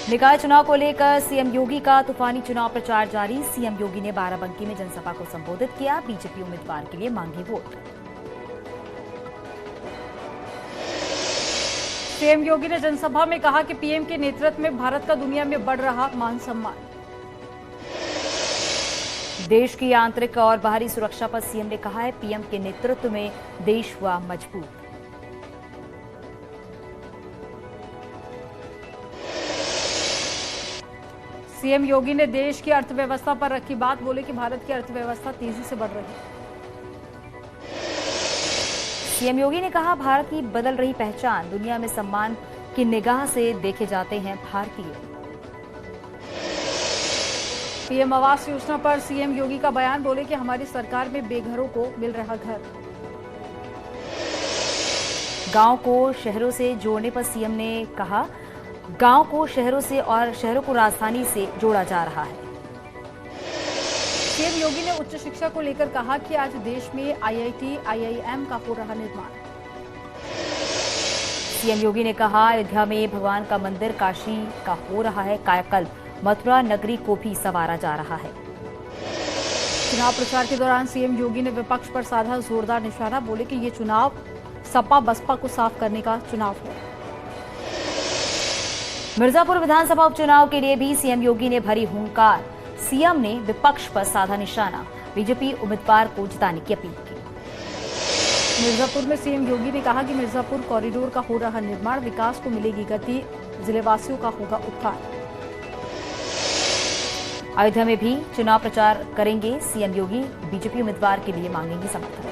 निकाय चुनाव को लेकर सीएम योगी का तूफानी चुनाव प्रचार जारी। सीएम योगी ने बाराबंकी में जनसभा को संबोधित किया। बीजेपी उम्मीदवार के लिए मांगे वोट। सीएम योगी ने जनसभा में कहा कि पीएम के नेतृत्व में भारत का दुनिया में बढ़ रहा मान सम्मान। देश की आंतरिक और बाहरी सुरक्षा पर सीएम ने कहा है, पीएम के नेतृत्व में देश हुआ मजबूत। सीएम योगी ने देश की अर्थव्यवस्था पर रखी बात। बोले कि भारत की अर्थव्यवस्था तेजी से बढ़ रही है। सीएम योगी ने कहा, भारत की बदल रही पहचान, दुनिया में सम्मान की निगाह से देखे जाते हैं भारतीय। पीएम आवास योजना पर सीएम योगी का बयान। बोले कि हमारी सरकार में बेघरों को मिल रहा घर। गांव को शहरों से जोड़ने पर सीएम ने कहा, गांव को शहरों से और शहरों को राजधानी से जोड़ा जा रहा है। सीएम योगी ने उच्च शिक्षा को लेकर कहा कि आज देश में आईआईटी, आईआईएम का हो रहा निर्माण। सीएम योगी ने कहा, अयोध्या में भगवान का मंदिर, काशी का हो रहा है कायाकल्प, मथुरा नगरी को भी संवारा जा रहा है। चुनाव प्रचार के दौरान सीएम योगी ने विपक्ष पर साधा जोरदार निशाना। बोले कि ये चुनाव सपा बसपा को साफ करने का चुनाव है। मिर्जापुर विधानसभा उपचुनाव के लिए भी सीएम योगी ने भरी हुंकार। सीएम ने विपक्ष पर साधा निशाना, बीजेपी उम्मीदवार को जिताने की अपील की। मिर्जापुर में सीएम योगी ने कहा कि मिर्जापुर कॉरिडोर का हो रहा निर्माण, विकास को मिलेगी गति, जिलेवासियों का होगा उत्थान। अयोध्या में भी चुनाव प्रचार करेंगे सीएम योगी, बीजेपी उम्मीदवार के लिए मांगेंगे समर्थन।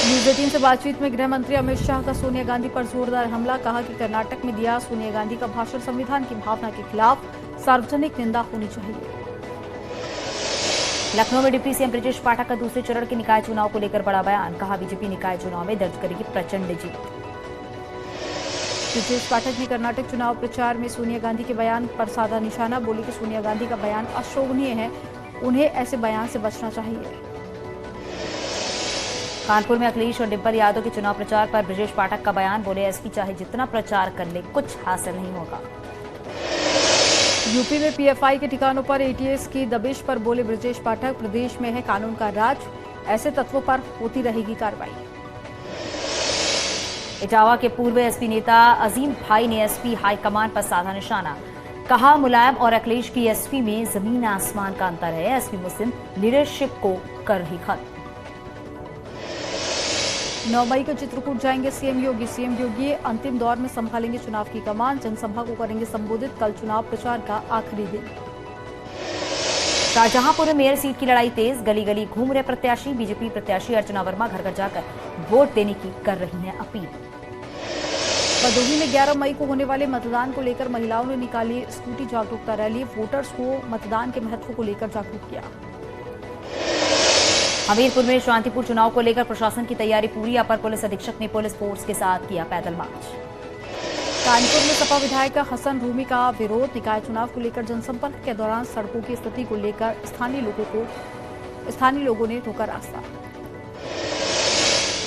न्यूज 18 से बातचीत में गृह मंत्री अमित शाह का सोनिया गांधी पर जोरदार हमला। कहा कि कर्नाटक में दिया सोनिया गांधी का भाषण संविधान की भावना के खिलाफ, सार्वजनिक निंदा होनी चाहिए। लखनऊ में डिप्टी सीएम ब्रजेश पाठक का दूसरे चरण के निकाय चुनाव को लेकर बड़ा बयान। कहा, बीजेपी निकाय चुनाव में दर्ज करेगी प्रचंड जीत। ब्रजेश पाठक ने कर्नाटक चुनाव प्रचार में सोनिया गांधी के बयान पर साधा निशाना। बोली कि सोनिया गांधी का बयान अशोभनीय है, उन्हें ऐसे बयान से बचना चाहिए। कानपुर में अखिलेश और डिम्पल यादव के चुनाव प्रचार पर ब्रजेश पाठक का बयान। बोले, एसपी चाहे जितना प्रचार कर ले, कुछ हासिल नहीं होगा। यूपी में पीएफआई के ठिकानों पर एटीएस की दबिश पर बोले ब्रजेश पाठक, प्रदेश में है कानून का राज, ऐसे तत्वों पर होती रहेगी कार्रवाई। इटावा के पूर्व एसपी नेता अजीम भाई ने एसपी हाईकमान पर साधा निशाना। कहा, मुलायम और अखिलेश की एसपी में जमीन आसमान का अंतर है। एसपी मुस्लिम लीडरशिप को कर रही खत्म। 9 मई को चित्रकूट जाएंगे सीएम योगी। सीएम योगी अंतिम दौर में संभालेंगे चुनाव की कमान, जनसभा को करेंगे संबोधित। कल चुनाव प्रचार का आखिरी दिन। शाहजहांपुर में मेयर सीट की लड़ाई तेज, गली गली घूम रहे प्रत्याशी। बीजेपी प्रत्याशी अर्चना वर्मा घर घर जाकर वोट देने की कर रही हैं अपील। भदोही में 11 मई को होने वाले मतदान को लेकर महिलाओं ने निकाली स्कूटी जागरूकता रैली। वोटर्स को मतदान के महत्व को लेकर जागरूक किया। हमीरपुर में शांतिपुर चुनाव को लेकर प्रशासन की तैयारी पूरी। अपर पुलिस अधीक्षक ने पुलिस फोर्स के साथ किया पैदल मार्च। कानपुर में सपा विधायक हसन रूमी का विरोध। निकाय चुनाव को लेकर जनसंपर्क के दौरान सड़कों की स्थिति को लेकर स्थानीय लोगों ने रोका रास्ता।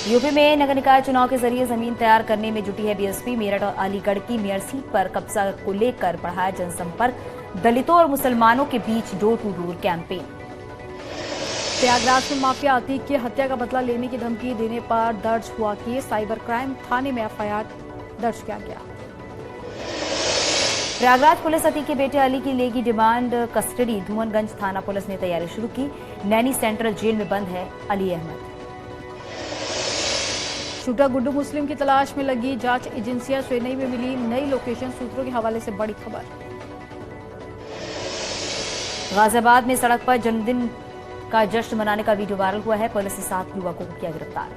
यूपी में नगर निकाय चुनाव के जरिए जमीन तैयार करने में जुटी है बीएसपी। मेरठ और अलीगढ़ की मेयर सीट पर कब्जा को लेकर बढ़ाया जनसंपर्क। दलितों और मुसलमानों के बीच door to door campaign. Prayagraj में माफिया अतीक की हत्या का बदला लेने की धमकी देने पर दर्ज हुआ केस। साइबर क्राइम थाने में एफआईआर दर्ज किया गया। प्रयागराज पुलिस अतीक के बेटे अली की लेगी डिमांड कस्टडी। धुमनगंज थाना पुलिस ने तैयारी शुरू की। नैनी सेंट्रल जेल में बंद है अली अहमद। शूटर गुड्डू मुस्लिम की तलाश में लगी जांच एजेंसियां। चेन्नई में मिली नई लोकेशन। सूत्रों के हवाले से बड़ी खबर। गाजियाबाद में सड़क पर जन्मदिन का जश्न मनाने का वीडियो वायरल हुआ है। पुलिस ने 7 युवकों को किया गिरफ्तार।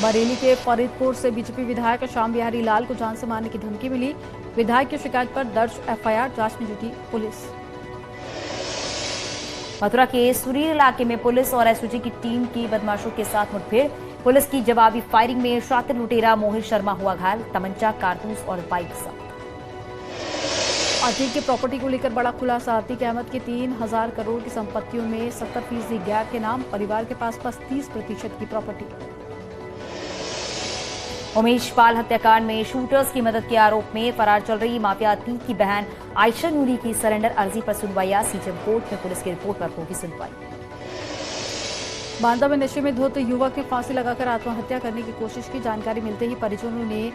बरेली के फरीदपुर से बीजेपी विधायक श्याम बिहारी लाल को जान से मारने की धमकी मिली। विधायक की शिकायत पर दर्ज एफआईआर, जांच में जुटी पुलिस। मथुरा के सुरीर इलाके में पुलिस और एसओजी की टीम की बदमाशों के साथ मुठभेड़। पुलिस की जवाबी फायरिंग में शातिर लुटेरा मोहित शर्मा हुआ घायल। तमंचा, कारतूस और बाइक जब्त। अतीक की प्रॉपर्टी को लेकर बड़ा खुलासा। अतीक अहमद की 3000 करोड़ की संपत्तियों में 70% गैर के नाम। परिवार के पास 30% की प्रॉपर्टी। उमेश पाल हत्याकांड में शूटर्स की मदद के आरोप में फरार चल रही माफिया अतीक की बहन आयशा नूरी की सरेंडर अर्जी पर सुनवाई आज सीजेएम कोर्ट में पुलिस की रिपोर्ट पर होगी सुनवाई। बांदा में नशे में धुत युवक ने फांसी लगाकर आत्महत्या करने की कोशिश की। जानकारी मिलते ही परिजनों ने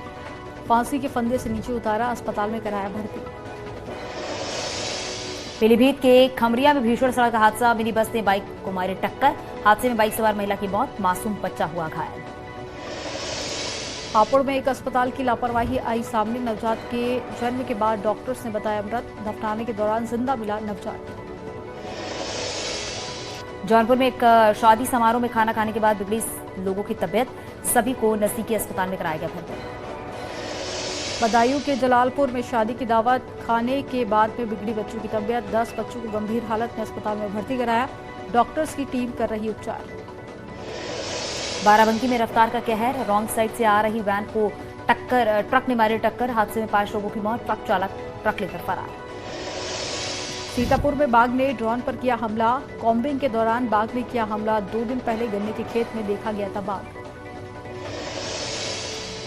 फांसी के फंदे से नीचे उतारा, अस्पताल में कराया भर्ती। पीलीभीत के खमरिया में भीषण सड़क हादसा, मिनी बस ने बाइक को मारी टक्कर। हादसे में बाइक सवार महिला की मौत, मासूम बच्चा हुआ घायल। हापुड़ में एक अस्पताल की लापरवाही आई सामने। नवजात के जन्म के बाद डॉक्टर्स ने बताया मृत, दफनाने के दौरान जिंदा मिला नवजात। जौनपुर में एक शादी समारोह में खाना खाने के बाद बिगड़ी लोगों की तबीयत, सभी को नजदीकी अस्पताल में कराया गया भर्ती। बदायूं के जलालपुर में शादी की दावत खाने के बाद में बिगड़ी बच्चों की तबीयत, 10 बच्चों को गंभीर हालत में अस्पताल में भर्ती कराया। डॉक्टर्स की टीम कर रही उपचार। बाराबंकी में रफ्तार का कहर, रॉन्ग साइड से आ रही वैन को ट्रक ने मारी टक्कर। हादसे में 5 लोगों की मौत, ट्रक चालक ट्रक लेकर फरार। सीतापुर में बाघ ने ड्रोन पर किया हमला, कॉम्बिंग के दौरान बाघ ने किया हमला। 2 दिन पहले गन्ने के खेत में देखा गया था बाघ।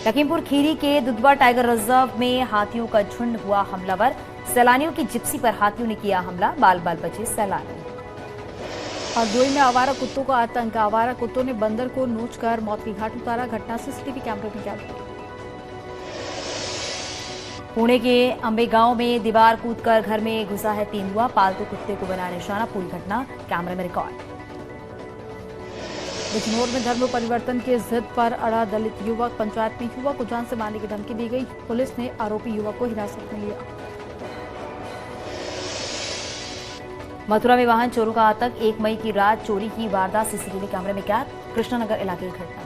लखीमपुर खीरी के दुधवा टाइगर रिजर्व में हाथियों का झुंड हुआ हमलावर, सैलानियों की जिप्सी पर हाथियों ने किया हमला, बाल बाल बचे सैलानी। हरदोई में आवारा कुत्तों का आतंक, आवारा कुत्तों ने बंदर को नोचकर मौत की घाट उतारा। घटना सीसीटीवी कैमरे में कैद हुई। पुणे के अंबेगांव में दीवार कूदकर घर में घुसा है तेंदुआ, पालतू कुत्ते को बना निशाना, पूरी घटना कैमरे में रिकॉर्ड। बिजनौर में धर्म परिवर्तन की जिद पर अड़ा दलित युवक, पंचायत में युवक को जान से मारने की धमकी दी गई। पुलिस ने आरोपी युवक को हिरासत में लिया। मथुरा में वाहन चोरों का आतंक, 1 मई की रात चोरी की वारदात सीसीटीवी कैमरे में कैद, कृष्णानगर इलाके की घटना।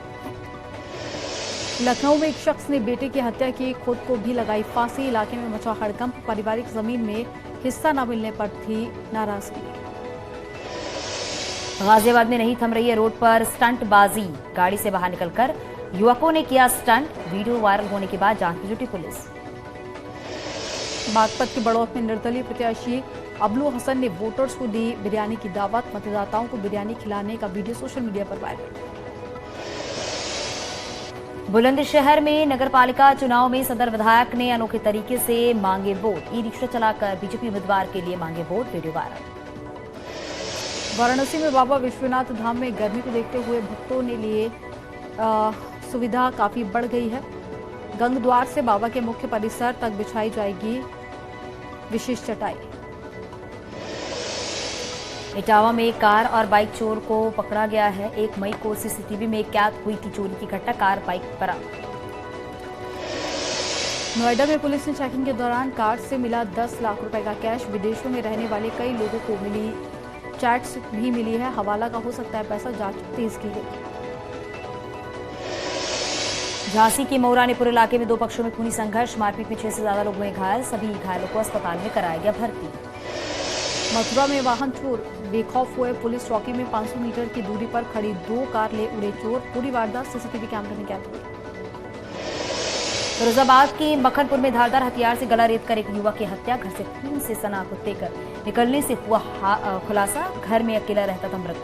लखनऊ में एक शख्स ने बेटे की हत्या की, खुद को भी लगाई फांसी। इलाके में मचा हड़कंप, पारिवारिक जमीन में हिस्सा न मिलने पर थी नाराजगी। गाजियाबाद में नहीं थम रही है रोड पर स्टंटबाजी, गाड़ी से बाहर निकलकर युवकों ने किया स्टंट, वीडियो वायरल होने के बाद जांच में जुटी पुलिस। बागपत के बड़ौत में निर्दलीय प्रत्याशी अबलू हसन ने वोटर्स को दी बिरयानी की दावत, मतदाताओं को बिरयानी खिलाने का वीडियो सोशल मीडिया पर वायरल। बुलंदशहर में नगरपालिका चुनाव में सदर विधायक ने अनोखे तरीके से मांगे वोट, ई रिक्शा चलाकर बीजेपी उम्मीदवार के लिए मांगे वोट, वीडियो वायरल। वाराणसी में बाबा विश्वनाथ धाम में गर्मी को देखते हुए भक्तों ने लिए सुविधा काफी बढ़ गई है। गंग द्वार से बाबा के मुख्य परिसर तक बिछाई जाएगी विशेष चटाई। इटावा में कार और बाइक चोर को पकड़ा गया है, 1 मई को सीसीटीवी में कैद हुई थी चोरी की घटना, कार बाइक बरामद। नोएडा में पुलिस ने चेकिंग के दौरान कार से मिला 10 लाख रुपए का कैश, विदेशों में रहने वाले कई लोगों को मिली चैट्स भी मिली है, हवाला का हो सकता है पैसा, जांच तेज की गई। झांसी के मऊरानीपुर इलाके में 2 पक्षों में खूनी संघर्ष, मारपीट में 6 से ज्यादा लोग हुए घायल, सभी घायलों को अस्पताल में कराया गया भर्ती। मथुरा में वाहन चोर बेखौफ हुए, पुलिस चौकी में 500 मीटर की दूरी पर खड़ी 2 कार ले उड़े चोर, पूरी वारदात सीसीटीवी कैमरे में कैद हुई। फिरोजाबाद के मक्खनपुर में धारदार हथियार से गला रेत कर एक युवक की हत्या, घर से खून से सना कुत्ते कर निकलने से हुआ खुलासा, घर में अकेला रहता था मृत।